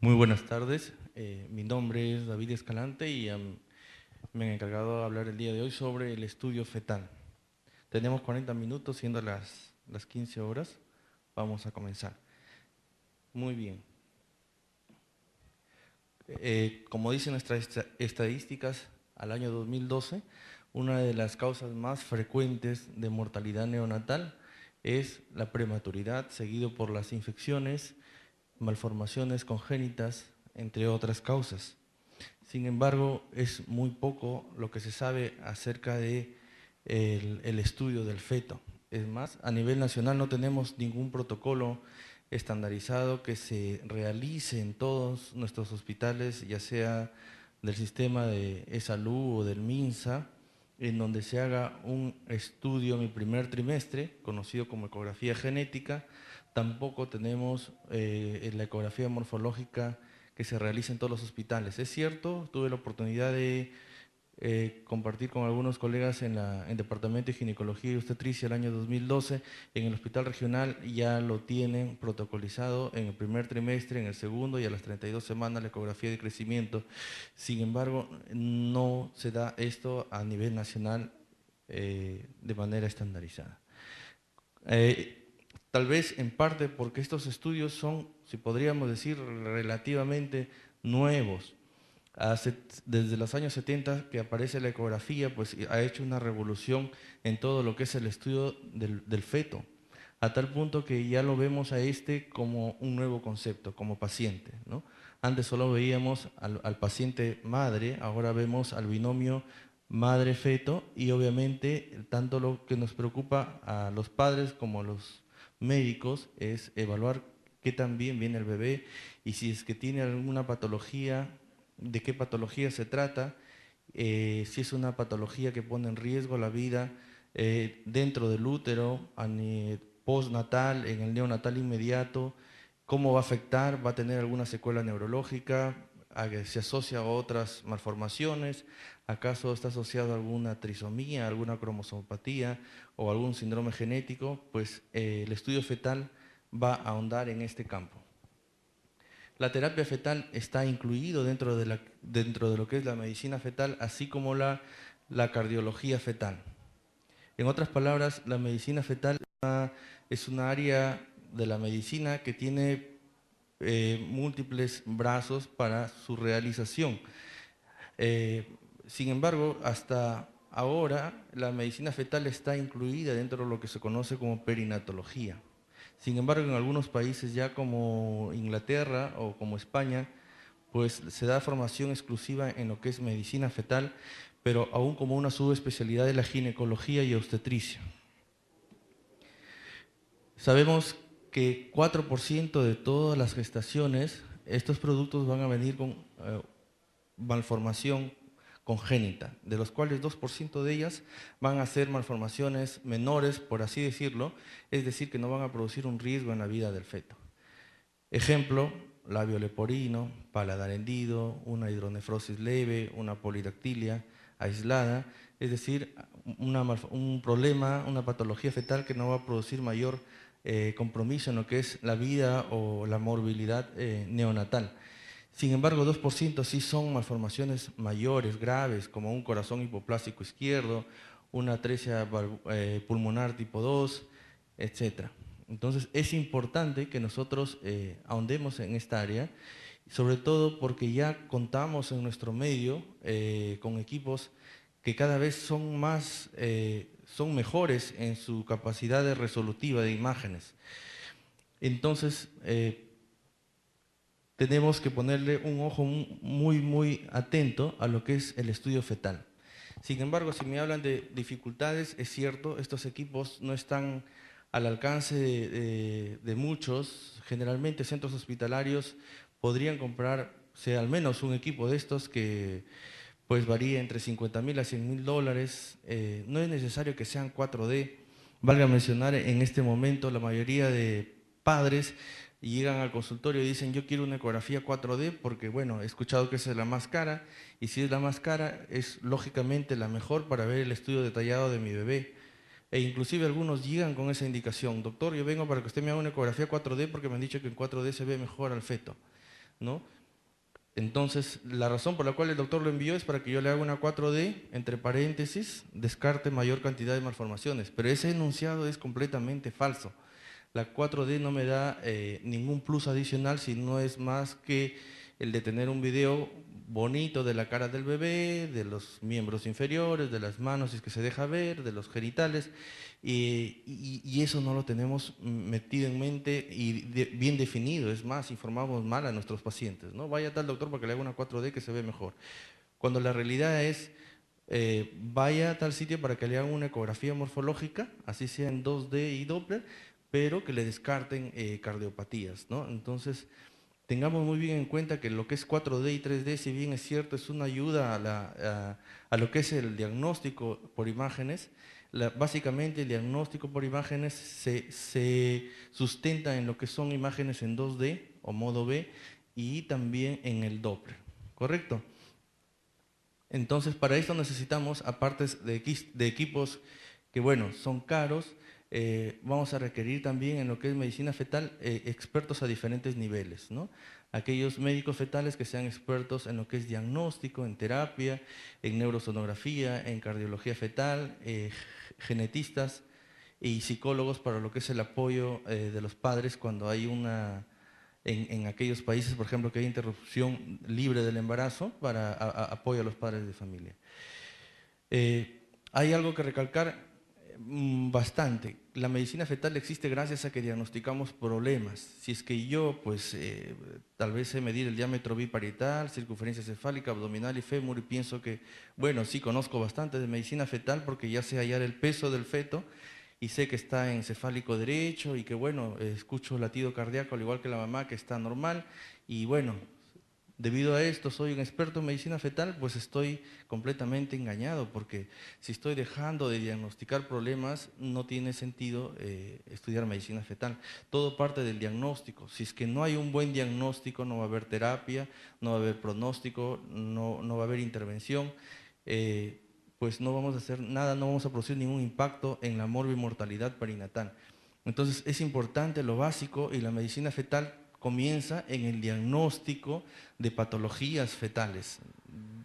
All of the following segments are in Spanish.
Muy buenas tardes, mi nombre es David Escalante y me han encargado de hablar el día de hoy sobre el estudio fetal. Tenemos 40 minutos, siendo las 15 horas. Vamos a comenzar. Muy bien. Como dicen nuestras estadísticas, al año 2012, una de las causas más frecuentes de mortalidad neonatal es la prematuridad, seguido por las infecciones, malformaciones congénitas, entre otras causas. Sin embargo, es muy poco lo que se sabe acerca de el estudio del feto. Es más, a nivel nacional no tenemos ningún protocolo estandarizado que se realice en todos nuestros hospitales, ya sea del sistema de e-salud o del MINSA, en donde se haga un estudio en el primer trimestre, conocido como ecografía genética. Tampoco tenemos la ecografía morfológica que se realiza en todos los hospitales. Es cierto, tuve la oportunidad de compartir con algunos colegas en el Departamento de Ginecología y Obstetricia el año 2012. En el hospital regional ya lo tienen protocolizado en el primer trimestre, en el segundo y a las 32 semanas la ecografía de crecimiento. Sin embargo, no se da esto a nivel nacional de manera estandarizada. Tal vez en parte porque estos estudios son, si podríamos decir, relativamente nuevos. Desde los años 70 que aparece la ecografía, pues ha hecho una revolución en todo lo que es el estudio del feto, a tal punto que ya lo vemos a este como un nuevo concepto, como paciente, ¿no? Antes solo veíamos al paciente madre, ahora vemos al binomio madre-feto, y obviamente tanto lo que nos preocupa a los padres como a los médicos es evaluar qué tan bien viene el bebé y si es que tiene alguna patología, de qué patología se trata, si es una patología que pone en riesgo la vida dentro del útero, postnatal, en el neonatal inmediato, cómo va a afectar, va a tener alguna secuela neurológica, se asocia a otras malformaciones, acaso está asociado a alguna trisomía, alguna cromosomopatía o algún síndrome genético. Pues el estudio fetal va a ahondar en este campo. La terapia fetal está incluido dentro de lo que es la medicina fetal, así como la cardiología fetal. En otras palabras, la medicina fetal es una área de la medicina que tiene múltiples brazos para su realización. Eh, Sin embargo, hasta ahora la medicina fetal está incluida dentro de lo que se conoce como perinatología. Sin embargo, en algunos países ya como Inglaterra o como España, pues se da formación exclusiva en lo que es medicina fetal, pero aún como una subespecialidad de la ginecología y obstetricia. Sabemos que 4% de todas las gestaciones, estos productos van a venir con malformación congénita, de los cuales 2% de ellas van a ser malformaciones menores, por así decirlo, es decir, que no van a producir un riesgo en la vida del feto. Ejemplo, labio leporino, paladar hendido, una hidronefrosis leve, una polidactilia aislada, es decir, un problema, una patología fetal que no va a producir mayor compromiso en lo que es la vida o la morbilidad neonatal. Sin embargo, 2% sí son malformaciones mayores, graves, como un corazón hipoplástico izquierdo, una atresia pulmonar tipo 2, etc. Entonces, es importante que nosotros ahondemos en esta área, sobre todo porque ya contamos en nuestro medio con equipos que cada vez son mejores en su capacidad de resolutiva de imágenes. Entonces, tenemos que ponerle un ojo muy, muy atento a lo que es el estudio fetal. Sin embargo, si me hablan de dificultades, es cierto, estos equipos no están al alcance de muchos. Generalmente centros hospitalarios podrían comprarse al menos un equipo de estos que pues varía entre 50.000 a 100.000 dólares. No es necesario que sean 4D. Valga mencionar, en este momento la mayoría de padres llegan al consultorio y dicen: yo quiero una ecografía 4D porque, bueno, he escuchado que esa es la más cara, y si es la más cara, es lógicamente la mejor para ver el estudio detallado de mi bebé. E inclusive algunos llegan con esa indicación: doctor, yo vengo para que usted me haga una ecografía 4D porque me han dicho que en 4D se ve mejor al feto. ¿no? Entonces, la razón por la cual el doctor lo envió es para que yo le haga una 4D, entre paréntesis, descarte mayor cantidad de malformaciones. Pero ese enunciado es completamente falso. La 4D no me da ningún plus adicional, si no es más que el de tener un video bonito de la cara del bebé, de los miembros inferiores, de las manos si es que se deja ver, de los genitales, y eso no lo tenemos metido en mente y bien definido. Es más, informamos mal a nuestros pacientes, ¿no? Vaya tal doctor para que le haga una 4D que se ve mejor. Cuando la realidad es, vaya a tal sitio para que le hagan una ecografía morfológica, así sea en 2D y Doppler, pero que le descarten cardiopatías, ¿no? Entonces, tengamos muy bien en cuenta que lo que es 4D y 3D, si bien es cierto, es una ayuda a lo que es el diagnóstico por imágenes. Básicamente el diagnóstico por imágenes se sustenta en lo que son imágenes en 2D o modo B y también en el Doppler, ¿correcto? Entonces, para esto necesitamos, aparte de equipos que, bueno, son caros, vamos a requerir también en lo que es medicina fetal expertos a diferentes niveles, ¿no? Aquellos médicos fetales que sean expertos en lo que es diagnóstico, en terapia, en neurosonografía, en cardiología fetal, genetistas y psicólogos para lo que es el apoyo de los padres cuando hay en aquellos países, por ejemplo, que hay interrupción libre del embarazo para apoyo a los padres de familia. Hay algo que recalcar bastante. La medicina fetal existe gracias a que diagnosticamos problemas. Si es que yo, pues, tal vez sé medir el diámetro biparietal, circunferencia cefálica, abdominal y fémur, y pienso que, bueno, sí conozco bastante de medicina fetal porque ya sé hallar el peso del feto y sé que está en cefálico derecho y que, bueno, escucho latido cardíaco al igual que la mamá, que está normal, y bueno, debido a esto soy un experto en medicina fetal, pues estoy completamente engañado, porque si estoy dejando de diagnosticar problemas, no tiene sentido estudiar medicina fetal. Todo parte del diagnóstico. Si es que no hay un buen diagnóstico, no va a haber terapia, no va a haber pronóstico, no va a haber intervención. Pues no vamos a hacer nada, no vamos a producir ningún impacto en la morbimortalidad perinatal. Entonces es importante lo básico, y la medicina fetal comienza en el diagnóstico de patologías fetales,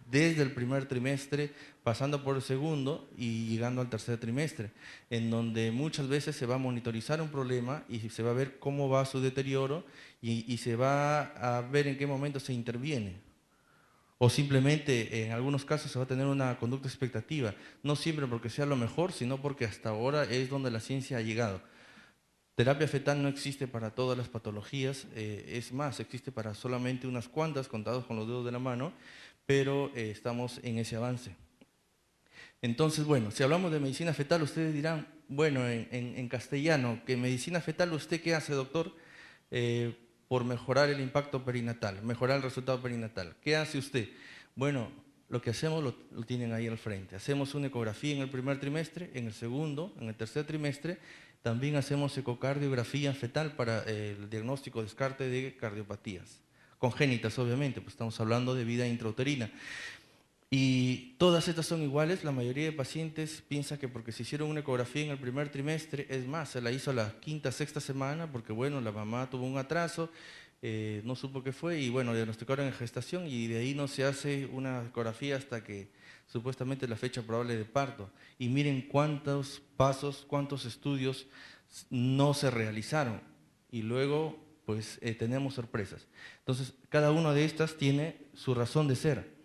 desde el primer trimestre, pasando por el segundo y llegando al tercer trimestre, en donde muchas veces se va a monitorizar un problema y se va a ver cómo va su deterioro y se va a ver en qué momento se interviene. O simplemente en algunos casos se va a tener una conducta expectativa, no siempre porque sea lo mejor, sino porque hasta ahora es donde la ciencia ha llegado. Terapia fetal no existe para todas las patologías, es más, existe para solamente unas cuantas, contados con los dedos de la mano, pero estamos en ese avance. Entonces, bueno, si hablamos de medicina fetal, ustedes dirán, bueno, en castellano, ¿qué medicina fetal usted qué hace, doctor? Por mejorar el impacto perinatal, mejorar el resultado perinatal. ¿Qué hace usted? Bueno, lo que hacemos lo tienen ahí al frente. Hacemos una ecografía en el primer trimestre, en el segundo, en el tercer trimestre. También hacemos ecocardiografía fetal para el diagnóstico descarte de cardiopatías congénitas, obviamente, pues estamos hablando de vida intrauterina. Y todas estas son iguales. La mayoría de pacientes piensa que porque se hicieron una ecografía en el primer trimestre, es más, se la hizo a la quinta, sexta semana, porque bueno, la mamá tuvo un atraso, no supo qué fue, y bueno, diagnosticaron en gestación, y de ahí no se hace una ecografía hasta que supuestamente la fecha probable de parto. Y miren cuántos pasos, cuántos estudios no se realizaron. Y luego, pues, tenemos sorpresas. Entonces, cada una de estas tiene su razón de ser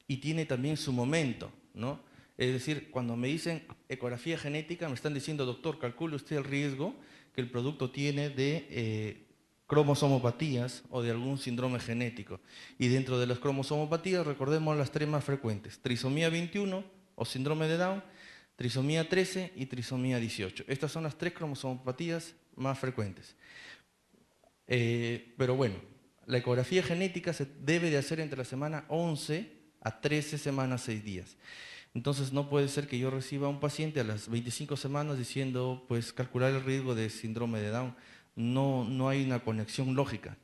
y tiene también su momento, ¿no? Es decir, cuando me dicen ecografía genética, me están diciendo, doctor, calcule usted el riesgo que el producto tiene de cromosomopatías o de algún síndrome genético. Y dentro de las cromosomopatías, recordemos las tres más frecuentes: trisomía 21 o síndrome de Down, trisomía 13 y trisomía 18. Estas son las tres cromosomopatías más frecuentes. Pero bueno, la ecografía genética se debe de hacer entre la semana 11 a 13 semanas, 6 días. Entonces no puede ser que yo reciba a un paciente a las 25 semanas diciendo, pues, calcular el riesgo de síndrome de Down. No hay una conexión lógica.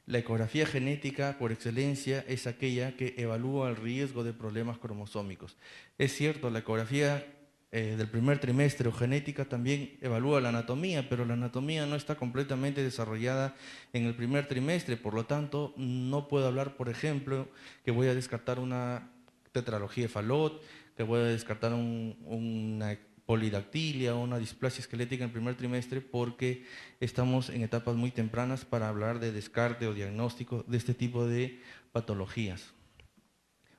La ecografía genética por excelencia es aquella que evalúa el riesgo de problemas cromosómicos. Es cierto, la ecografía del primer trimestre o genética también evalúa la anatomía, pero la anatomía no está completamente desarrollada en el primer trimestre, por lo tanto no puedo hablar, por ejemplo, que voy a descartar una tetralogía de Fallot, que voy a descartar una polidactilia o una displasia esquelética en el primer trimestre, porque estamos en etapas muy tempranas para hablar de descarte o diagnóstico de este tipo de patologías.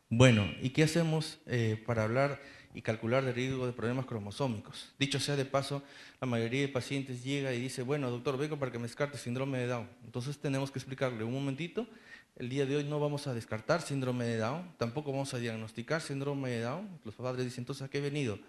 Bueno, ¿y qué hacemos para hablar y calcular el riesgo de problemas cromosómicos? Dicho sea de paso, la mayoría de pacientes llega y dice, bueno, doctor, vengo para que me descarte síndrome de Down. Entonces tenemos que explicarle un momentito, el día de hoy no vamos a descartar síndrome de Down, tampoco vamos a diagnosticar síndrome de Down. Los padres dicen, entonces, ¿a qué he venido?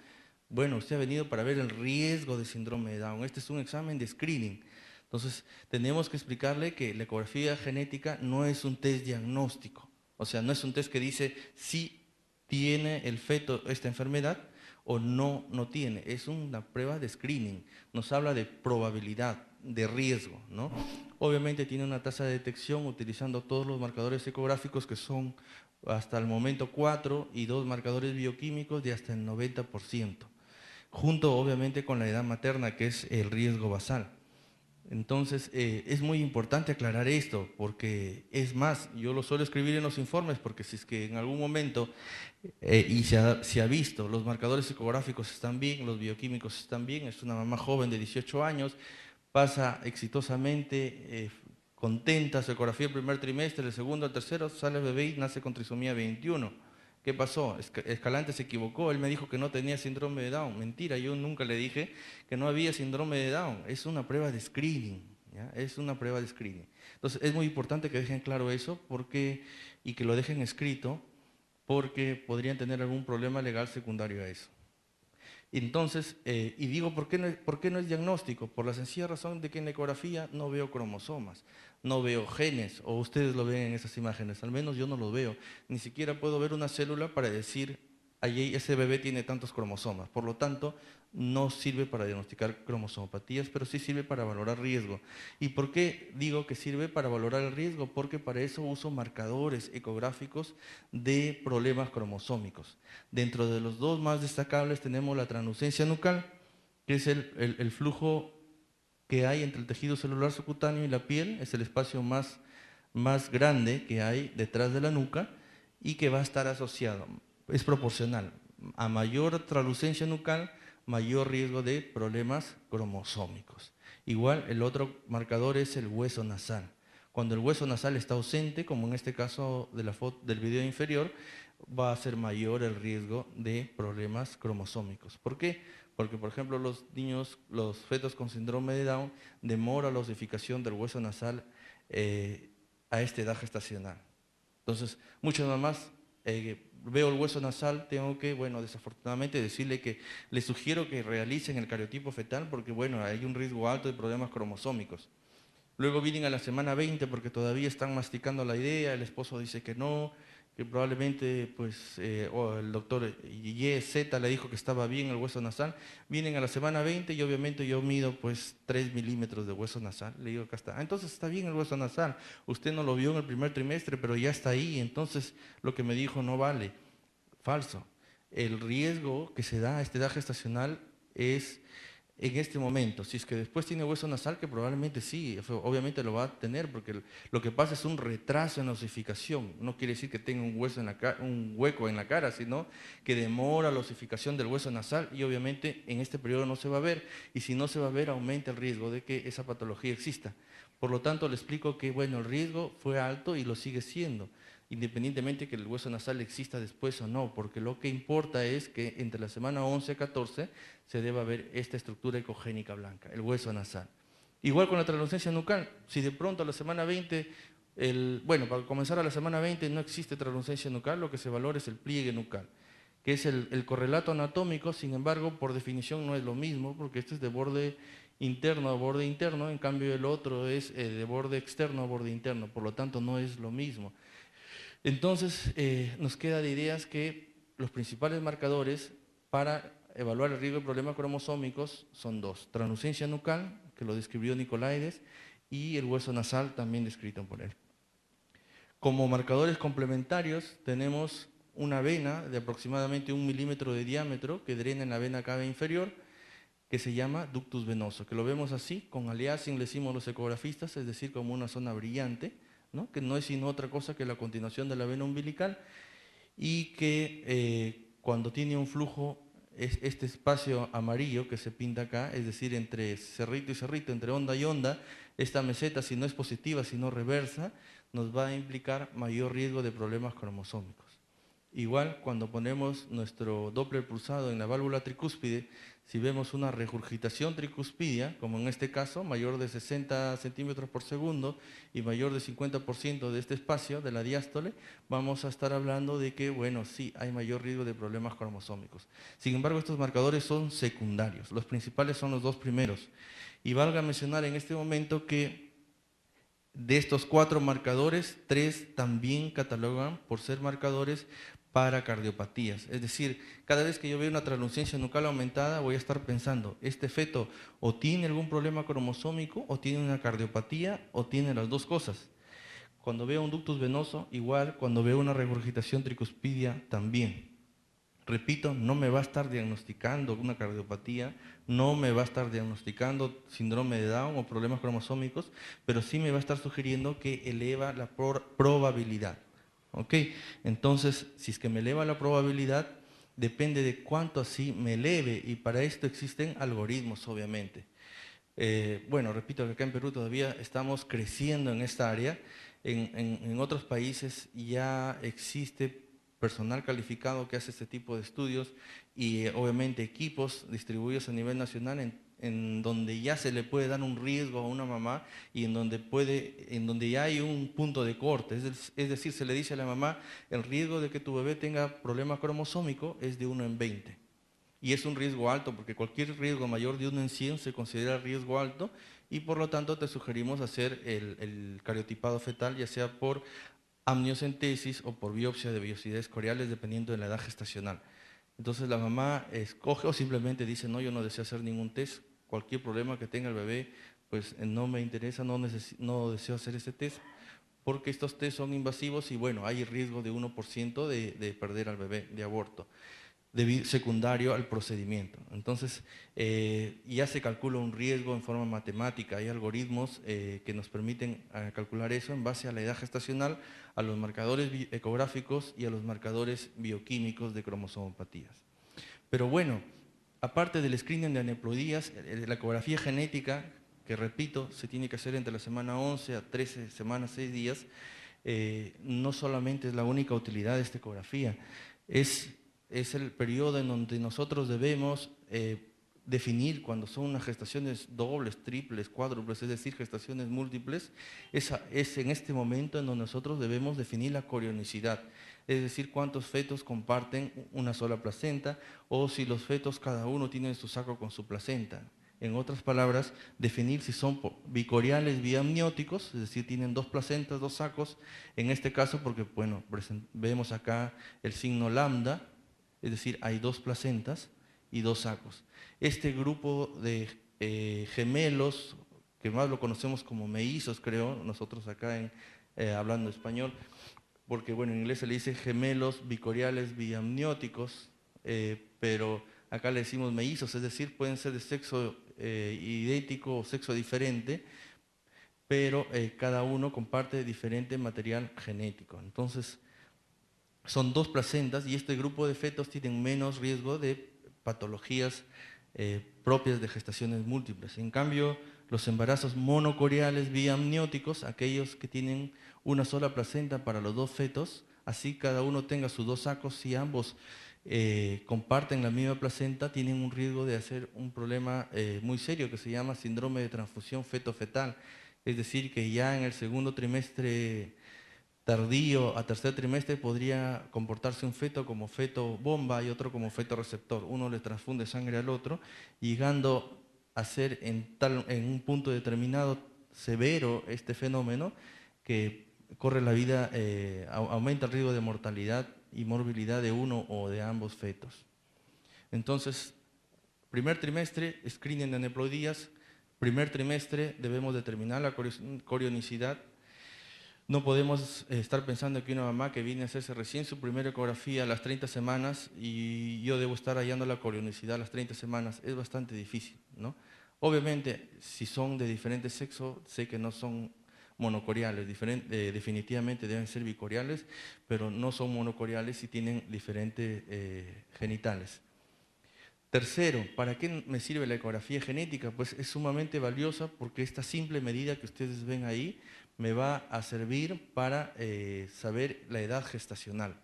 Bueno, usted ha venido para ver el riesgo de síndrome de Down. Este es un examen de screening. Entonces, tenemos que explicarle que la ecografía genética no es un test diagnóstico. O sea, no es un test que dice si tiene el feto esta enfermedad o no tiene. Es una prueba de screening. Nos habla de probabilidad, de riesgo, ¿no? Obviamente tiene una tasa de detección utilizando todos los marcadores ecográficos que son hasta el momento 4 y 2 marcadores bioquímicos de hasta el 90%. Junto obviamente con la edad materna, que es el riesgo basal. Entonces, es muy importante aclarar esto, porque es más, yo lo suelo escribir en los informes, porque si es que en algún momento, y se ha visto, los marcadores ecográficos están bien, los bioquímicos están bien, es una mamá joven de 18 años, pasa exitosamente, contenta su ecografía el primer trimestre, el segundo, el tercero, sale el bebé y nace con trisomía 21. ¿Qué pasó? Escalante se equivocó, él me dijo que no tenía síndrome de Down. Mentira, yo nunca le dije que no había síndrome de Down. Es una prueba de screening, ¿ya? Es una prueba de screening. Entonces, es muy importante que dejen claro eso y que lo dejen escrito, porque podrían tener algún problema legal secundario a eso. Entonces, y digo, ¿por qué no es diagnóstico? Por la sencilla razón de que en la ecografía no veo cromosomas, no veo genes, o ustedes lo ven en esas imágenes, al menos yo no lo veo. Ni siquiera puedo ver una célula para decir, allí ese bebé tiene tantos cromosomas. Por lo tanto, no sirve para diagnosticar cromosomopatías, pero sí sirve para valorar riesgo. ¿Y por qué digo que sirve para valorar el riesgo? Porque para eso uso marcadores ecográficos de problemas cromosómicos. Dentro de los dos más destacables tenemos la translucencia nucal, que es el flujo que hay entre el tejido celular subcutáneo y la piel, es el espacio más grande que hay detrás de la nuca y que va a estar asociado, es proporcional. A mayor translucencia nucal, mayor riesgo de problemas cromosómicos. Igual, el otro marcador es el hueso nasal. Cuando el hueso nasal está ausente, como en este caso de la foto, del video inferior, va a ser mayor el riesgo de problemas cromosómicos. ¿Por qué? Porque, por ejemplo, los niños, los fetos con síndrome de Down, demora la osificación del hueso nasal a esta edad gestacional. Entonces, muchas mamás, veo el hueso nasal, tengo que, bueno, desafortunadamente decirle que les sugiero que realicen el cariotipo fetal porque, bueno, hay un riesgo alto de problemas cromosómicos. Luego vienen a la semana 20 porque todavía están masticando la idea, el esposo dice que no, que probablemente pues, o el doctor Z le dijo que estaba bien el hueso nasal. Vienen a la semana 20 y obviamente yo mido pues 3 milímetros de hueso nasal. Le digo, acá está. Entonces está bien el hueso nasal. Usted no lo vio en el primer trimestre, pero ya está ahí. Entonces lo que me dijo no vale. Falso. El riesgo que se da a esta edad gestacional es en este momento. Si es que después tiene hueso nasal, que probablemente sí, obviamente lo va a tener, porque lo que pasa es un retraso en la osificación. No quiere decir que tenga un hueco en la cara, sino que demora la osificación del hueso nasal y obviamente en este periodo no se va a ver. Y si no se va a ver, aumenta el riesgo de que esa patología exista. Por lo tanto, le explico que, bueno, el riesgo fue alto y lo sigue siendo, independientemente que el hueso nasal exista después o no, porque lo que importa es que entre la semana 11 a 14 se deba ver esta estructura ecogénica blanca, el hueso nasal. Igual con la translucencia nucal, si de pronto a la semana 20, bueno, para comenzar a la semana 20 no existe translucencia nucal, lo que se valora es el pliegue nucal, que es el correlato anatómico. Sin embargo, por definición no es lo mismo, porque este es de borde interno a borde interno, en cambio el otro es de borde externo a borde interno, por lo tanto no es lo mismo. Entonces, nos queda de ideas que los principales marcadores para evaluar el riesgo de problemas cromosómicos son dos: translucencia nucal, que lo describió Nicolaides, y el hueso nasal, también descrito por él. Como marcadores complementarios tenemos una vena de aproximadamente 1 milímetro de diámetro que drena en la vena cava inferior, que se llama ductus venoso, que lo vemos así, con aliasing le decimos los ecografistas, es decir, como una zona brillante, ¿no? Que no es sino otra cosa que la continuación de la vena umbilical, y que cuando tiene un flujo, este espacio amarillo que se pinta acá, es decir, entre cerrito y cerrito, entre onda y onda, esta meseta, si no es positiva, sino reversa, nos va a implicar mayor riesgo de problemas cromosómicos. Igual, cuando ponemos nuestro Doppler pulsado en la válvula tricúspide, si vemos una regurgitación tricuspidia, como en este caso, mayor de 60 centímetros por segundo y mayor de 50% de este espacio, de la diástole, vamos a estar hablando de que, bueno, sí, hay mayor riesgo de problemas cromosómicos. Sin embargo, estos marcadores son secundarios. Los principales son los dos primeros. Y valga mencionar en este momento que de estos 4 marcadores, 3 también catalogan por ser marcadores para cardiopatías. Es decir, cada vez que yo veo una translucencia nucal aumentada, voy a estar pensando, este feto o tiene algún problema cromosómico, o tiene una cardiopatía, o tiene las dos cosas. Cuando veo un ductus venoso, igual. Cuando veo una regurgitación tricuspidia, también. Repito, no me va a estar diagnosticando una cardiopatía, no me va a estar diagnosticando síndrome de Down o problemas cromosómicos, pero sí me va a estar sugiriendo que eleva la probabilidad. ¿Ok? Entonces, si es que me eleva la probabilidad, depende de cuánto así me eleve, y para esto existen algoritmos, obviamente. Bueno, repito que acá en Perú todavía estamos creciendo en esta área. En otros países ya existe personal calificado que hace este tipo de estudios, y obviamente equipos distribuidos a nivel nacional en donde ya se le puede dar un riesgo a una mamá, y en donde ya hay un punto de corte. Es decir, se le dice a la mamá, el riesgo de que tu bebé tenga problema cromosómico es de 1 en 20. Y es un riesgo alto, porque cualquier riesgo mayor de 1 en 100 se considera riesgo alto, y por lo tanto te sugerimos hacer el cariotipado fetal, ya sea por amniocentesis o por biopsia de vellosidades coriales, dependiendo de la edad gestacional. Entonces la mamá escoge, o simplemente dice, no, yo no deseo hacer ningún test, cualquier problema que tenga el bebé, pues no me interesa, no deseo hacer este test, porque estos test son invasivos y bueno, hay riesgo de 1% de perder al bebé, de aborto secundario al procedimiento. Entonces, ya se calcula un riesgo en forma matemática. Hay algoritmos que nos permiten calcular eso en base a la edad gestacional, a los marcadores ecográficos y a los marcadores bioquímicos de cromosomopatías. Pero bueno, aparte del screening de aneuploidías, la ecografía genética, que repito, se tiene que hacer entre la semana 11 a 13 semanas, 6 días, no solamente es la única utilidad de esta ecografía, es el periodo en donde nosotros debemos definir cuando son unas gestaciones dobles, triples, cuádruples, es decir, gestaciones múltiples. Es en este momento en donde nosotros debemos definir la corionicidad, es decir, cuántos fetos comparten una sola placenta, o si los fetos cada uno tiene su saco con su placenta. En otras palabras, definir si son bicoriales biamnióticos, es decir, tienen 2 placentas, 2 sacos, en este caso porque, bueno, vemos acá el signo lambda, es decir, hay 2 placentas y 2 sacos. Este grupo de gemelos, que más lo conocemos como mellizos, creo, nosotros acá hablando español, porque bueno, en inglés se le dice gemelos bicoriales biamnióticos, pero acá le decimos mellizos, es decir, pueden ser de sexo idéntico o sexo diferente, pero cada uno comparte diferente material genético. Entonces, son 2 placentas, y este grupo de fetos tienen menos riesgo de patologías propias de gestaciones múltiples. En cambio, los embarazos monocoriales biamnióticos, aquellos que tienen una sola placenta para los 2 fetos, así cada uno tenga sus 2 sacos, si ambos comparten la misma placenta, tienen un riesgo de hacer un problema muy serio que se llama síndrome de transfusión feto-fetal. Es decir, que ya en el segundo trimestre tardío a tercer trimestre podría comportarse un feto como feto bomba y otro como feto receptor. Uno le transfunde sangre al otro, llegando a ser en un punto determinado severo este fenómeno, que corre la vida, aumenta el riesgo de mortalidad y morbilidad de uno o de ambos fetos. Entonces, primer trimestre, screening de aneuploidías. Primer trimestre debemos determinar la corionicidad. No podemos estar pensando que una mamá que viene a hacerse recién su primera ecografía a las 30 semanas y yo debo estar hallando la corionicidad a las 30 semanas, es bastante difícil, ¿no? Obviamente, si son de diferente sexo, sé que no son monocoriales, definitivamente deben ser bicoriales, pero no son monocoriales y tienen diferentes genitales. Tercero, ¿para qué me sirve la ecografía genética? Pues es sumamente valiosa porque esta simple medida que ustedes ven ahí me va a servir para saber la edad gestacional.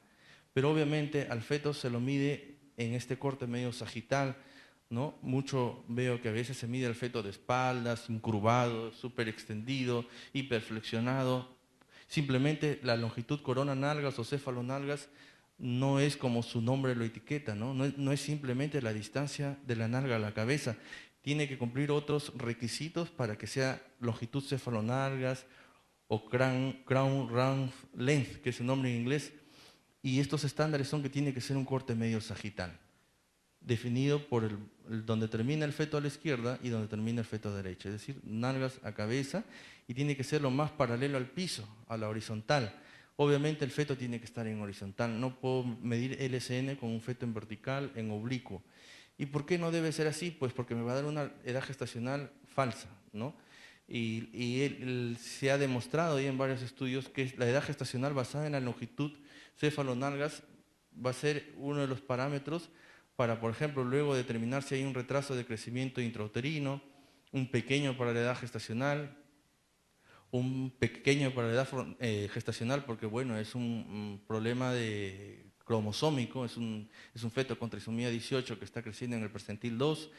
Pero obviamente al feto se lo mide en este corte medio sagital, ¿no? Mucho veo que a veces se mide el feto de espaldas, incurvado, súper extendido, hiperflexionado. Simplemente la longitud corona-nalgas o céfalo-nalgas no es como su nombre lo etiqueta, ¿no? No es simplemente la distancia de la nalga a la cabeza, tiene que cumplir otros requisitos para que sea longitud cefalonalgas o crown round length, que es el nombre en inglés, y estos estándares son que tiene que ser un corte medio sagital, definido por donde termina el feto a la izquierda y donde termina el feto a la derecha, es decir, nalgas a cabeza, y tiene que ser lo más paralelo al piso, a la horizontal. Obviamente el feto tiene que estar en horizontal, no puedo medir LSN con un feto en vertical, en oblicuo. ¿Y por qué no debe ser así? Pues porque me va a dar una edad gestacional falsa, ¿no? Se ha demostrado ahí en varios estudios que la edad gestacional basada en la longitud cefalonalgas va a ser uno de los parámetros para, por ejemplo, luego determinar si hay un retraso de crecimiento intrauterino, un pequeño para la edad gestacional, un pequeño para la edad gestacional, porque bueno, es un problema de cromosómico, es un feto con trisomía 18 que está creciendo en el percentil 2,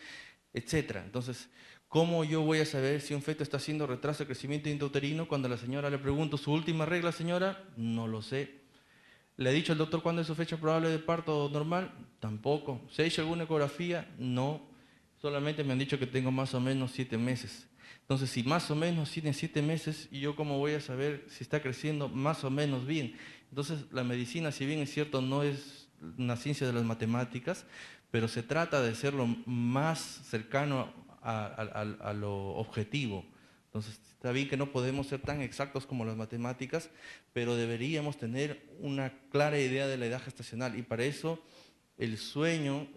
etcétera. Entonces, ¿cómo yo voy a saber si un feto está haciendo retraso de crecimiento intrauterino cuando a la señora le pregunto, ¿su última regla, señora? No lo sé. ¿Le ha dicho el doctor cuándo es su fecha probable de parto normal? Tampoco. ¿Se ha hecho alguna ecografía? No. Solamente me han dicho que tengo más o menos 7 meses. Entonces, si más o menos tiene 7 meses, ¿y yo cómo voy a saber si está creciendo más o menos bien? Entonces, la medicina, si bien es cierto, no es una ciencia de las matemáticas, pero se trata de ser lo más cercano a lo objetivo. Entonces, está bien que no podemos ser tan exactos como las matemáticas, pero deberíamos tener una clara idea de la edad gestacional y para eso el sueño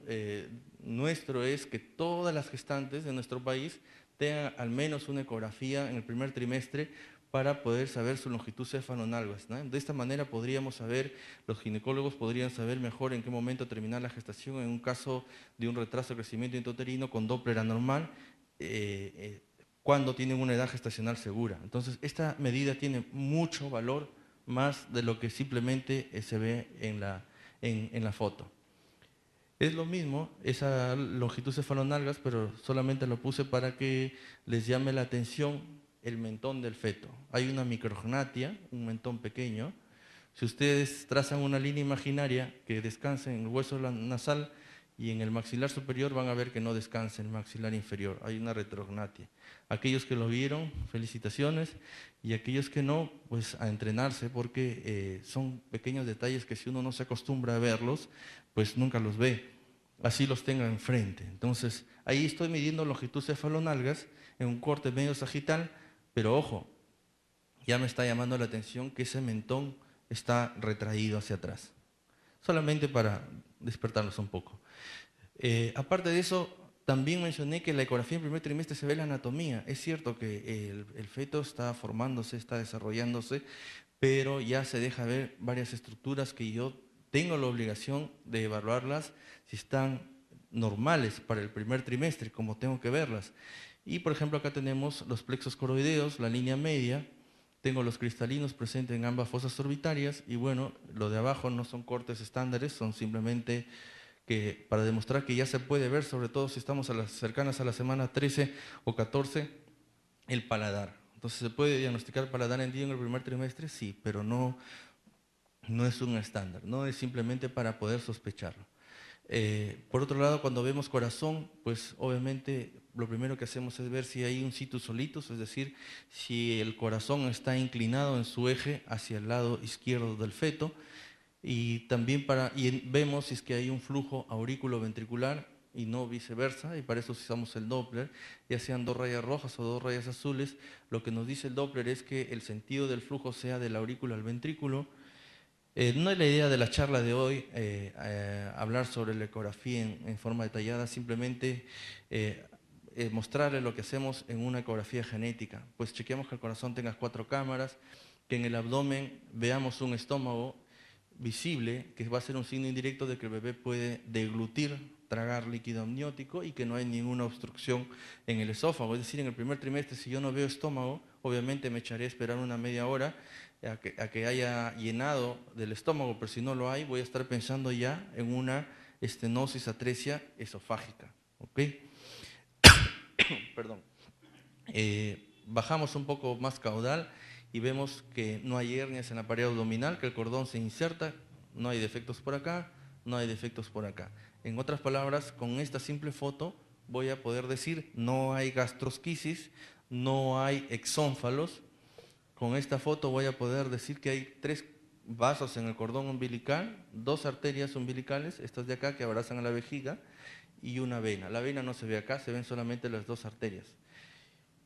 nuestro es que todas las gestantes de nuestro país tengan al menos una ecografía en el primer trimestre para poder saber su longitud cefalonalgas, ¿no? De esta manera podríamos saber, los ginecólogos podrían saber mejor en qué momento terminar la gestación en un caso de un retraso de crecimiento intrauterino con Doppler anormal, cuando tienen una edad gestacional segura. Entonces, esta medida tiene mucho valor, más de lo que simplemente se ve en la foto. Es lo mismo, esa longitud cefalonalgas, pero solamente lo puse para que les llame la atención el mentón del feto. Hay una micrognatia, un mentón pequeño. Si ustedes trazan una línea imaginaria que descanse en el hueso nasal y en el maxilar superior, van a ver que no descansa en el maxilar inferior. Hay una retrognatia. Aquellos que lo vieron, felicitaciones. Y aquellos que no, pues a entrenarse, porque son pequeños detalles que si uno no se acostumbra a verlos, pues nunca los ve, así los tenga enfrente. Entonces, ahí estoy midiendo longitud cefalonalgas en un corte medio sagital, pero ojo, ya me está llamando la atención que ese mentón está retraído hacia atrás, solamente para despertarlos un poco. Aparte de eso, también mencioné que en la ecografía en primer trimestre se ve la anatomía. Es cierto que el feto está formándose, está desarrollándose, pero ya se deja ver varias estructuras que yo tengo la obligación de evaluarlas si están normales para el primer trimestre, como tengo que verlas. Y por ejemplo acá tenemos los plexos coroideos, la línea media, tengo los cristalinos presentes en ambas fosas orbitarias y bueno, lo de abajo no son cortes estándares, son simplemente que para demostrar que ya se puede ver, sobre todo si estamos cercanas a la semana 13 o 14, el paladar. Entonces, ¿se puede diagnosticar paladar hendido en el primer trimestre? Sí, pero no es un estándar, no es simplemente para poder sospecharlo. Por otro lado, cuando vemos corazón, pues obviamente lo primero que hacemos es ver si hay un situs solitus, es decir, si el corazón está inclinado en su eje hacia el lado izquierdo del feto, y también vemos si es que hay un flujo aurículo-ventricular y no viceversa, y para eso usamos el Doppler, ya sean 2 rayas rojas o 2 rayas azules. Lo que nos dice el Doppler es que el sentido del flujo sea de la aurícula al ventrículo. No es la idea de la charla de hoy hablar sobre la ecografía en forma detallada, simplemente mostrarle lo que hacemos en una ecografía genética. Pues chequeamos que el corazón tenga 4 cámaras, que en el abdomen veamos un estómago visible, que va a ser un signo indirecto de que el bebé puede deglutir, tragar líquido amniótico y que no hay ninguna obstrucción en el esófago. Es decir, en el primer trimestre, si yo no veo estómago, obviamente me echaré a esperar una media hora a que haya llenado del estómago, pero si no lo hay, voy a estar pensando ya en una estenosis atresia esofágica. ¿Ok? Perdón. Bajamos un poco más caudal y vemos que no hay hernias en la pared abdominal, que el cordón se inserta, no hay defectos por acá, no hay defectos por acá. En otras palabras, con esta simple foto voy a poder decir no hay gastrosquisis, no hay exónfalos. Con esta foto voy a poder decir que hay 3 vasos en el cordón umbilical, 2 arterias umbilicales, estas de acá que abrazan a la vejiga, y una vena. La vena no se ve acá, se ven solamente las 2 arterias.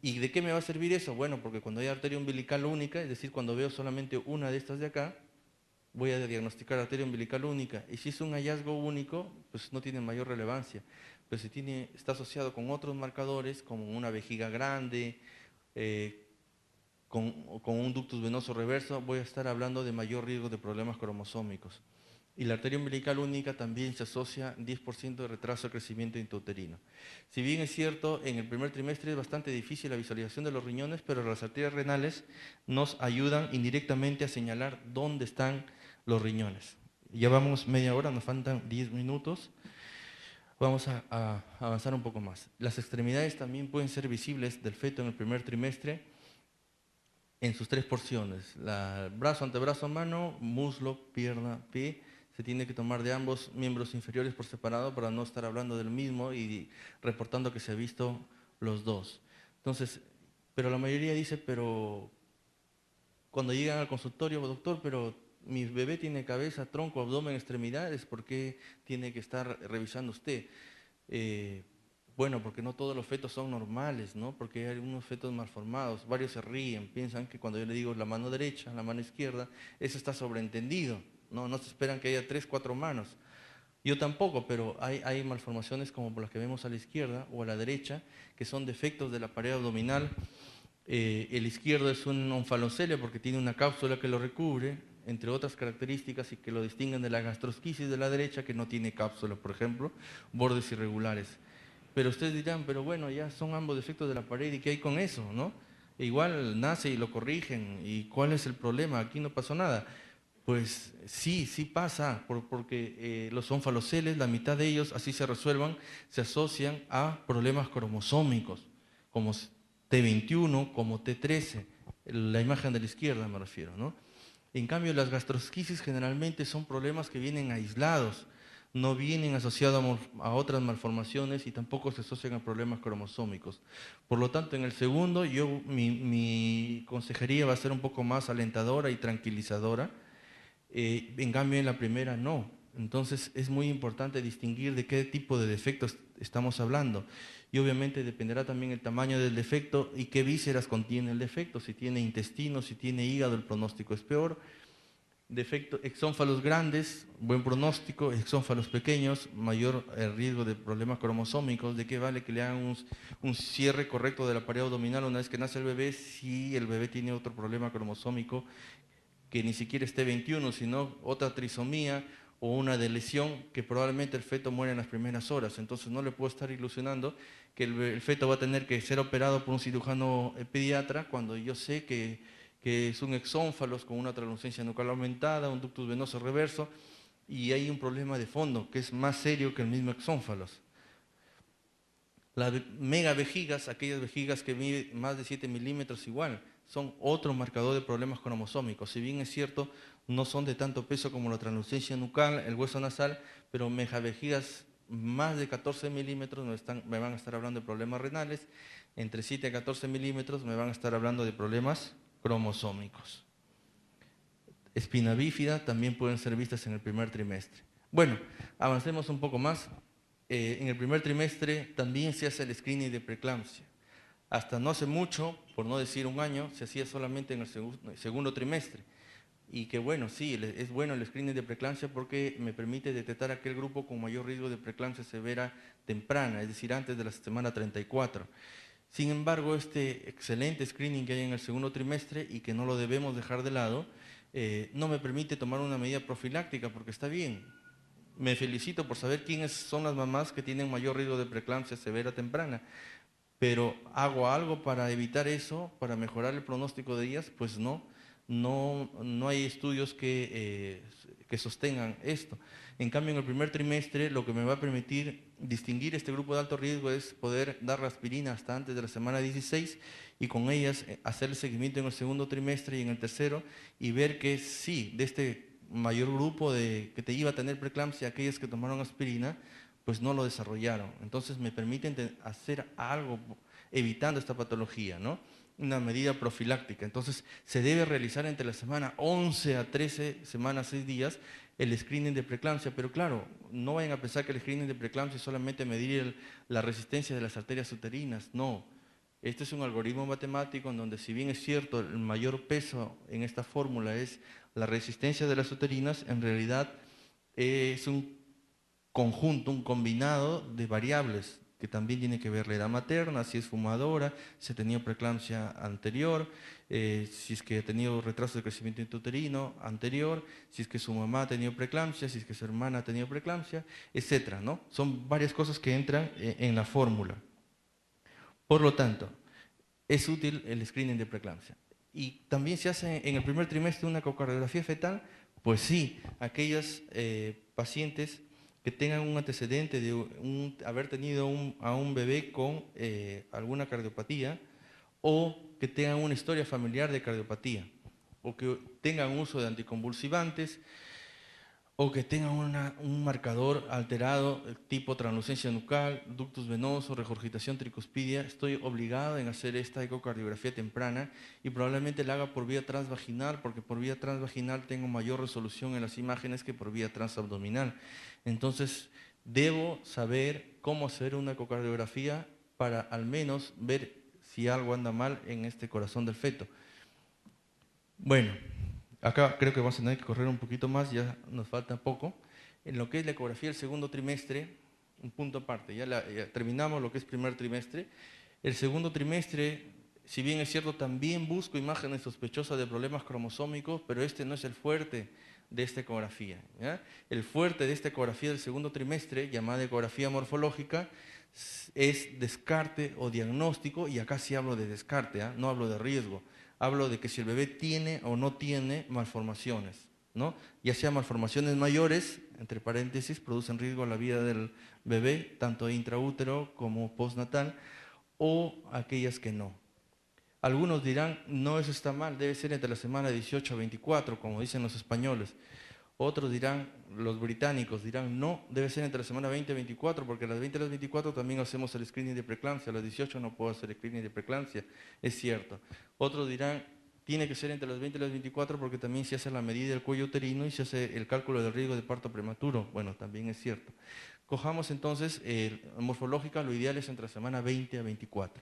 ¿Y de qué me va a servir eso? Bueno, porque cuando hay arteria umbilical única, es decir, cuando veo solamente una de estas de acá, voy a diagnosticar arteria umbilical única. Y si es un hallazgo único, pues no tiene mayor relevancia. Pero si está asociado con otros marcadores, como una vejiga grande, con un ductus venoso reverso, voy a estar hablando de mayor riesgo de problemas cromosómicos. Y la arteria umbilical única también se asocia 10% de retraso de crecimiento intrauterino. Si bien es cierto, en el primer trimestre es bastante difícil la visualización de los riñones, pero las arterias renales nos ayudan indirectamente a señalar dónde están los riñones. Ya vamos media hora, nos faltan 10 minutos. Vamos a avanzar un poco más. Las extremidades también pueden ser visibles del feto en el primer trimestre en sus 3 porciones. Brazo, antebrazo, mano, muslo, pierna, pie. Se tiene que tomar de ambos miembros inferiores por separado para no estar hablando del mismo y reportando que se ha visto los dos. Entonces, pero la mayoría dice, pero cuando llegan al consultorio, doctor, pero mi bebé tiene cabeza, tronco, abdomen, extremidades, ¿por qué tiene que estar revisando usted? Bueno, porque no todos los fetos son normales, ¿no? Porque hay algunos fetos malformados, varios se ríen, piensan que cuando yo le digo la mano derecha, la mano izquierda, eso está sobreentendido, ¿no? No se esperan que haya 3, 4 manos. Yo tampoco, pero hay malformaciones como las que vemos a la izquierda o a la derecha, que son defectos de la pared abdominal. El izquierdo es un onfalocelia porque tiene una cápsula que lo recubre, entre otras características, y que lo distinguen de la gastrosquisis de la derecha, que no tiene cápsula, por ejemplo, bordes irregulares. Pero ustedes dirán, pero bueno, ya son ambos defectos de la pared, ¿y qué hay con eso, no? Igual nace y lo corrigen, ¿y cuál es el problema? Aquí no pasó nada. Pues sí, sí pasa, porque los onfaloceles, la mitad de ellos, así se resuelvan, se asocian a problemas cromosómicos, como T21, como T13, la imagen de la izquierda me refiero, ¿no? En cambio, las gastrosquisis generalmente son problemas que vienen aislados, no vienen asociados a otras malformaciones y tampoco se asocian a problemas cromosómicos. Por lo tanto, en el segundo, mi consejería va a ser un poco más alentadora y tranquilizadora. En cambio, en la primera no. Entonces, es muy importante distinguir de qué tipo de defectos estamos hablando. Y obviamente dependerá también el tamaño del defecto y qué vísceras contiene el defecto. Si tiene intestino, si tiene hígado, el pronóstico es peor. Exónfalos grandes, buen pronóstico. Exónfalos pequeños, mayor riesgo de problemas cromosómicos. ¿De qué vale que le hagan un cierre correcto de la pared abdominal una vez que nace el bebé si el bebé tiene otro problema cromosómico que ni siquiera esté 21, sino otra trisomía o una deleción que probablemente el feto muere en las primeras horas? Entonces no le puedo estar ilusionando que el feto va a tener que ser operado por un cirujano pediatra cuando yo sé que es un exónfalos con una translucencia nucal aumentada, un ductus venoso reverso, y hay un problema de fondo que es más serio que el mismo exónfalos. Las megavejigas, aquellas vejigas que miden más de 7 milímetros igual, son otro marcador de problemas cromosómicos. Si bien es cierto, no son de tanto peso como la translucencia nucal, el hueso nasal, pero megavejigas más de 14 milímetros me van a estar hablando de problemas renales, entre 7 a 14 milímetros me van a estar hablando de problemas cromosómicos. Espina bífida también pueden ser vistas en el primer trimestre. Bueno, avancemos un poco más. en el primer trimestre también se hace el screening de preeclampsia. Hasta no hace mucho, por no decir un año, se hacía solamente en el segundo trimestre. Y que bueno, sí, es bueno el screening de preeclampsia porque me permite detectar aquel grupo con mayor riesgo de preeclampsia severa temprana, es decir, antes de la semana 34. Sin embargo, este excelente screening que hay en el segundo trimestre y que no lo debemos dejar de lado, no me permite tomar una medida profiláctica porque está bien. Me felicito por saber quiénes son las mamás que tienen mayor riesgo de preeclampsia severa temprana, pero ¿hago algo para evitar eso, para mejorar el pronóstico de ellas? Pues no, no hay estudios que sostengan esto. En cambio, en el primer trimestre, lo que me va a permitir distinguir este grupo de alto riesgo es poder dar la aspirina hasta antes de la semana 16 y con ellas hacer el seguimiento en el segundo trimestre y en el tercero y ver que sí, de este mayor grupo que te iba a tener preeclampsia, aquellas que tomaron aspirina, pues no lo desarrollaron. Entonces me permiten hacer algo evitando esta patología, ¿no? Una medida profiláctica. Entonces se debe realizar entre la semana 11 a 13 semanas, 6 días, el screening de preeclampsia. Pero claro, no vayan a pensar que el screening de preeclampsia es solamente medir la resistencia de las arterias uterinas. No. Este es un algoritmo matemático en donde, si bien es cierto, el mayor peso en esta fórmula es la resistencia de las uterinas, en realidad es un conjunto, un combinado de variables que también tiene que ver la edad materna, si es fumadora, si ha tenido preeclampsia anterior, si es que ha tenido retraso de crecimiento intrauterino anterior, si es que su mamá ha tenido preeclampsia, si es que su hermana ha tenido preeclampsia, etcétera, ¿no? Son varias cosas que entran en la fórmula. Por lo tanto, es útil el screening de preeclampsia. ¿Y también se hace en el primer trimestre una ecocardiografía fetal? Pues sí, aquellos pacientes que tengan un antecedente de haber tenido a un bebé con alguna cardiopatía o que tengan una historia familiar de cardiopatía o que tengan uso de anticonvulsivantes o que tengan un marcador alterado tipo translucencia nucal, ductus venoso, regurgitación tricuspidia, estoy obligado en hacer esta ecocardiografía temprana y probablemente la haga por vía transvaginal porque por vía transvaginal tengo mayor resolución en las imágenes que por vía transabdominal. Entonces, debo saber cómo hacer una ecocardiografía para al menos ver si algo anda mal en este corazón del feto. Bueno, acá creo que vamos a tener que correr un poquito más, ya nos falta poco. En lo que es la ecografía del segundo trimestre, un punto aparte, ya terminamos lo que es primer trimestre. El segundo trimestre, si bien es cierto, también busco imágenes sospechosas de problemas cromosómicos, pero este no es el fuerte de esta ecografía, ¿ya? El fuerte de esta ecografía del segundo trimestre, llamada ecografía morfológica, es descarte o diagnóstico, y acá sí hablo de descarte, ¿eh? No hablo de riesgo. Hablo de que si el bebé tiene o no tiene malformaciones, ¿no? Ya sea malformaciones mayores, entre paréntesis, producen riesgo a la vida del bebé, tanto intraútero como postnatal, o aquellas que no. Algunos dirán, no, eso está mal, debe ser entre la semana 18 a 24, como dicen los españoles. Otros dirán, los británicos dirán, no, debe ser entre la semana 20 y 24, porque a las 20 y las 24 también hacemos el screening de preeclampsia, a las 18 no puedo hacer el screening de preeclampsia, es cierto. Otros dirán, tiene que ser entre las 20 y las 24 porque también se hace la medida del cuello uterino y se hace el cálculo del riesgo de parto prematuro. Bueno, también es cierto. Cojamos entonces, morfológica, lo ideal es entre la semana 20 a 24.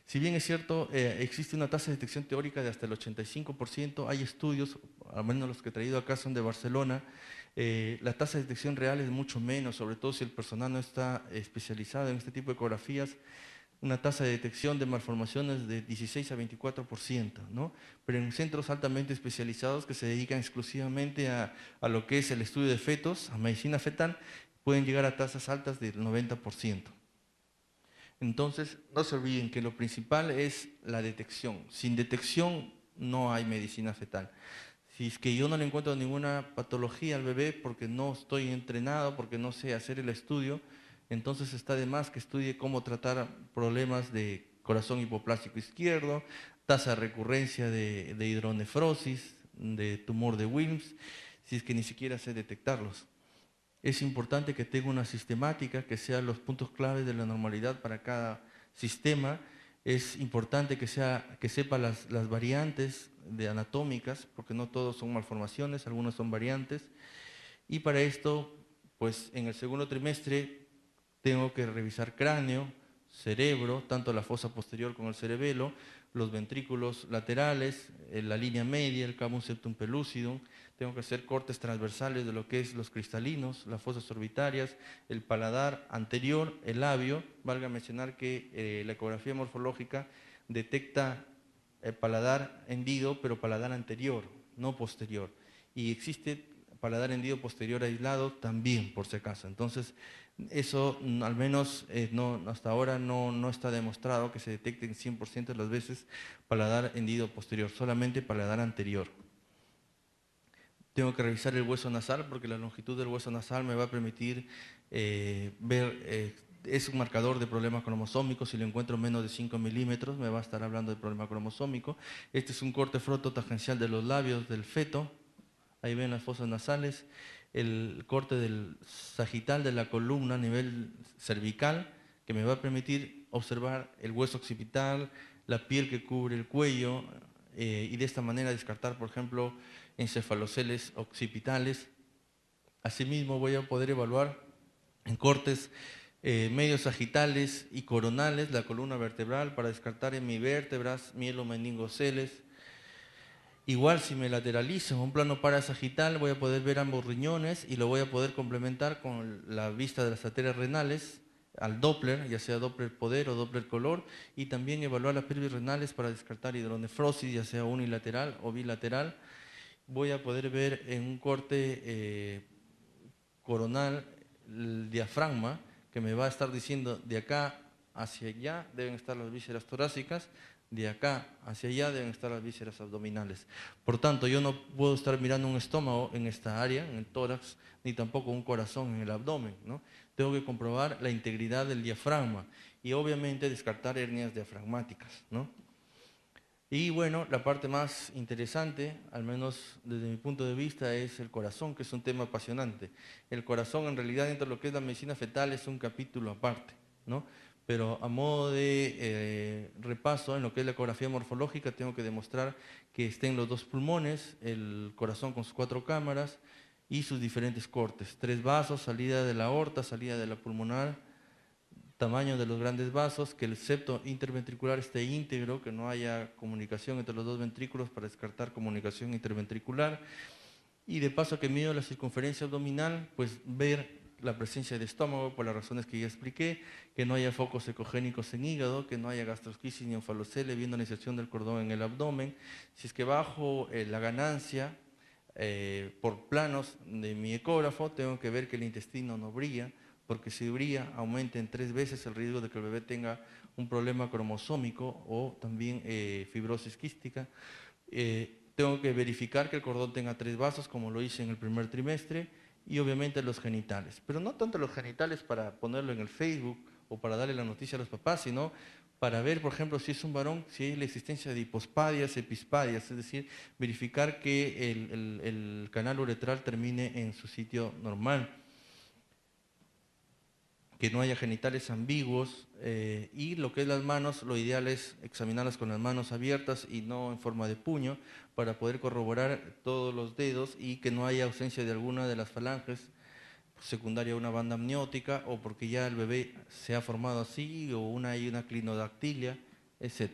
Si bien es cierto, existe una tasa de detección teórica de hasta el 85%, hay estudios, al menos los que he traído acá son de Barcelona, la tasa de detección real es mucho menos, sobre todo si el personal no está especializado en este tipo de ecografías, una tasa de detección de malformaciones de 16 a 24%, ¿no? Pero en centros altamente especializados que se dedican exclusivamente a lo que es el estudio de fetos, a medicina fetal, pueden llegar a tasas altas del 90%. Entonces, no se olviden que lo principal es la detección. Sin detección no hay medicina fetal. Si es que yo no le encuentro ninguna patología al bebé porque no estoy entrenado, porque no sé hacer el estudio, entonces está de más que estudie cómo tratar problemas de corazón hipoplástico izquierdo, tasa de recurrencia de hidronefrosis, de tumor de Wilms, si es que ni siquiera sé detectarlos. Es importante que tenga una sistemática, que sean los puntos claves de la normalidad para cada sistema. Es importante que sepa las variantes anatómicas, porque no todos son malformaciones, algunos son variantes. Y para esto, pues en el segundo trimestre tengo que revisar cráneo, cerebro, tanto la fosa posterior como el cerebelo, los ventrículos laterales, la línea media, el camum septum pellucidum. Tengo que hacer cortes transversales de lo que es los cristalinos, las fosas orbitarias, el paladar anterior, el labio. Valga mencionar que la ecografía morfológica detecta el paladar hendido, pero paladar anterior, no posterior. Y existe paladar hendido posterior aislado también, por si acaso. Entonces, eso al menos hasta ahora no está demostrado que se detecte en 100% de las veces paladar hendido posterior, solamente paladar anterior. Tengo que revisar el hueso nasal porque la longitud del hueso nasal me va a permitir ver, es un marcador de problema cromosómico. Si lo encuentro menos de 5 milímetros me va a estar hablando de problema cromosómico. Este es un corte frontotangencial de los labios del feto. Ahí ven las fosas nasales. El corte del sagital de la columna a nivel cervical que me va a permitir observar el hueso occipital, la piel que cubre el cuello y de esta manera descartar, por ejemplo, encefaloceles occipitales. Asimismo voy a poder evaluar en cortes medios sagitales y coronales la columna vertebral para descartar hemivértebras, mielomeningoceles. Igual si me lateralizo en un plano parasagital voy a poder ver ambos riñones y lo voy a poder complementar con la vista de las arterias renales al Doppler, ya sea Doppler poder o Doppler color, y también evaluar las pelvis renales para descartar hidronefrosis, ya sea unilateral o bilateral. Voy a poder ver en un corte coronal el diafragma, que me va a estar diciendo de acá hacia allá deben estar las vísceras torácicas, de acá hacia allá deben estar las vísceras abdominales. Por tanto, yo no puedo estar mirando un estómago en esta área, en el tórax, ni tampoco un corazón en el abdomen, ¿no? Tengo que comprobar la integridad del diafragma y obviamente descartar hernias diafragmáticas, ¿no? Y bueno, la parte más interesante, al menos desde mi punto de vista, es el corazón, que es un tema apasionante. El corazón en realidad dentro de lo que es la medicina fetal es un capítulo aparte, ¿no? Pero a modo de repaso en lo que es la ecografía morfológica, tengo que demostrar que estén los dos pulmones, el corazón con sus 4 cámaras y sus diferentes cortes. 3 vasos, salida de la aorta, salida de la pulmonar, tamaño de los grandes vasos, que el septo interventricular esté íntegro, que no haya comunicación entre los dos ventrículos para descartar comunicación interventricular. Y de paso que mido la circunferencia abdominal, pues ver la presencia de estómago por las razones que ya expliqué, que no haya focos ecogénicos en hígado, que no haya gastrosquisis ni onfalocele, viendo la inserción del cordón en el abdomen. Si es que bajo la ganancia por planos de mi ecógrafo, tengo que ver que el intestino no brilla, porque si brilla aumenta en 3 veces el riesgo de que el bebé tenga un problema cromosómico o también fibrosis quística. Tengo que verificar que el cordón tenga 3 vasos, como lo hice en el primer trimestre, y obviamente los genitales. Pero no tanto los genitales para ponerlo en el Facebook o para darle la noticia a los papás, sino para ver, por ejemplo, si es un varón, si hay la existencia de hipospadias, epispadias, es decir, verificar que el canal uretral termine en su sitio normal, que no haya genitales ambiguos y lo que es las manos, lo ideal es examinarlas con las manos abiertas y no en forma de puño para poder corroborar todos los dedos y que no haya ausencia de alguna de las falanges secundaria a una banda amniótica o porque ya el bebé se ha formado así o hay una clinodactilia, etc.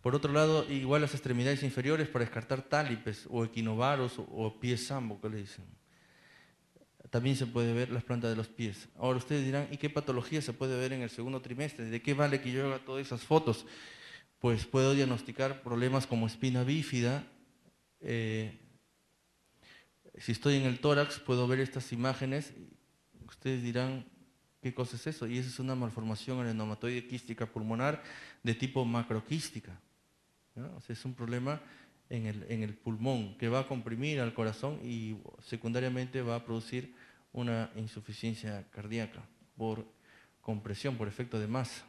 Por otro lado, igual las extremidades inferiores para descartar tálipes o equinovaros o pies sambo, que le dicen. También se puede ver las plantas de los pies. Ahora ustedes dirán, ¿y qué patología se puede ver en el segundo trimestre? ¿De qué vale que yo haga todas esas fotos? Pues puedo diagnosticar problemas como espina bífida. Si estoy en el tórax, puedo ver estas imágenes. Ustedes dirán, ¿qué cosa es eso? Y esa es una malformación adenomatoide quística pulmonar de tipo macroquística, ¿no? O sea, es un problema en el pulmón que va a comprimir al corazón y secundariamente va a producir una insuficiencia cardíaca por compresión, por efecto de masa.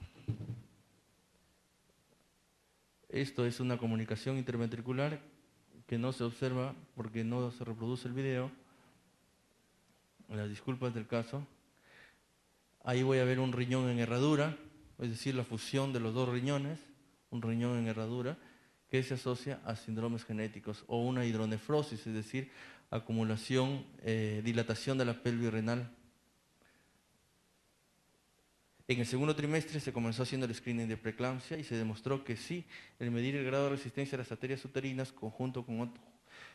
Esto es una comunicación interventricular que no se observa porque no se reproduce el video. Las disculpas del caso. Ahí voy a ver un riñón en herradura, es decir, la fusión de los 2 riñones, un riñón en herradura, que se asocia a síndromes genéticos o una hidronefrosis, es decir, acumulación, dilatación de la pelvis renal. En el segundo trimestre se comenzó haciendo el screening de preeclampsia y se demostró que sí, el medir el grado de resistencia a las arterias uterinas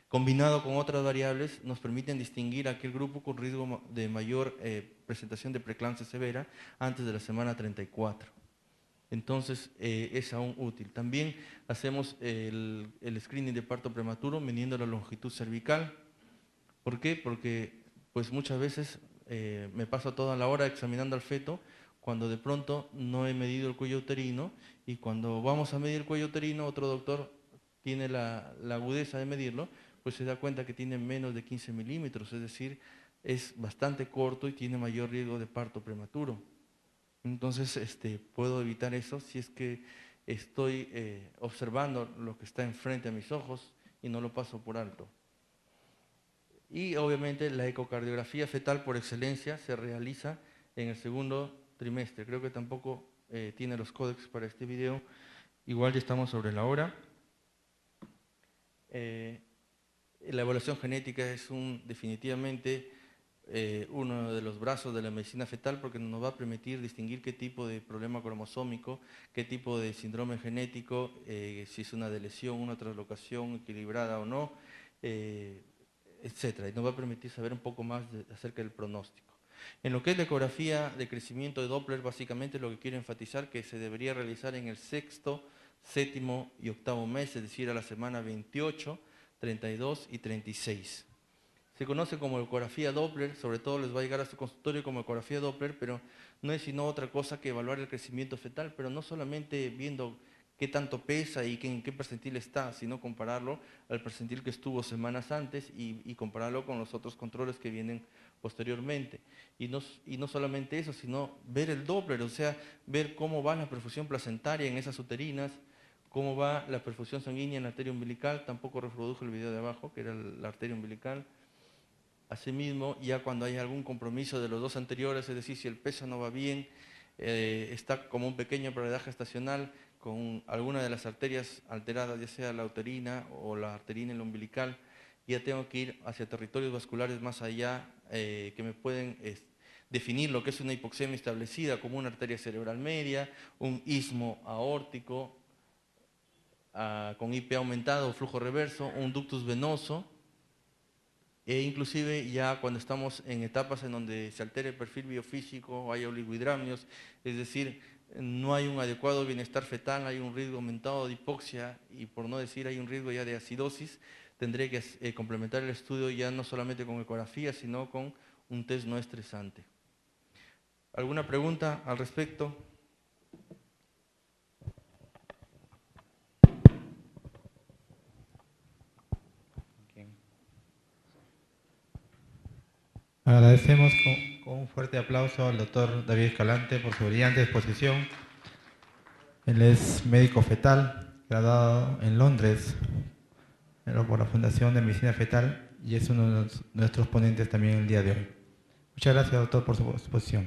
combinado con otras variables nos permiten distinguir aquel grupo con riesgo de mayor presentación de preeclampsia severa antes de la semana 34. Entonces, es aún útil. También hacemos el screening de parto prematuro midiendo la longitud cervical. ¿Por qué? Porque pues muchas veces me paso toda la hora examinando al feto cuando de pronto no he medido el cuello uterino, y cuando vamos a medir el cuello uterino, otro doctor tiene la agudeza de medirlo, pues se da cuenta que tiene menos de 15 milímetros, es decir, es bastante corto y tiene mayor riesgo de parto prematuro. Entonces, puedo evitar eso si es que estoy observando lo que está enfrente a mis ojos y no lo paso por alto. Y obviamente la ecocardiografía fetal por excelencia se realiza en el segundo trimestre. Creo que tampoco tiene los códex para este video. Igual ya estamos sobre la hora. La evaluación genética es definitivamente uno de los brazos de la medicina fetal, porque nos va a permitir distinguir qué tipo de problema cromosómico, qué tipo de síndrome genético, si es una delesión, una translocación equilibrada o no, etcétera. Y nos va a permitir saber un poco más acerca del pronóstico. En lo que es la ecografía de crecimiento de Doppler, básicamente lo que quiero enfatizar que se debería realizar en el sexto, séptimo y octavo mes, es decir, a la semana 28, 32 y 36. Se conoce como ecografía Doppler, sobre todo les va a llegar a su consultorio como ecografía Doppler, pero no es sino otra cosa que evaluar el crecimiento fetal, pero no solamente viendo qué tanto pesa y en qué percentil está, sino compararlo al percentil que estuvo semanas antes y compararlo con los otros controles que vienen posteriormente. Y no solamente eso, sino ver el Doppler, o sea, ver cómo va la perfusión placentaria en esas uterinas, cómo va la perfusión sanguínea en la arteria umbilical. Tampoco reprodujo el video de abajo, que era la arteria umbilical. Asimismo, ya cuando hay algún compromiso de los dos anteriores, es decir, si el peso no va bien, está como un pequeño paredaje estacional con alguna de las arterias alteradas, ya sea la uterina o la arterina en la umbilical, ya tengo que ir hacia territorios vasculares más allá que me pueden definir lo que es una hipoxemia establecida, como una arteria cerebral media, un istmo aórtico con IP aumentado o flujo reverso, un ductus venoso, e inclusive ya cuando estamos en etapas en donde se altera el perfil biofísico, hay oligohidramios, es decir, no hay un adecuado bienestar fetal, hay un riesgo aumentado de hipoxia y por no decir hay un riesgo ya de acidosis, tendré que complementar el estudio ya no solamente con ecografía, sino con un test no estresante. ¿Alguna pregunta al respecto? Agradecemos con un fuerte aplauso al doctor David Escalante por su brillante exposición. Él es médico fetal, graduado en Londres por la Fundación de Medicina Fetal y es uno de nuestros ponentes también el día de hoy. Muchas gracias, doctor, por su exposición.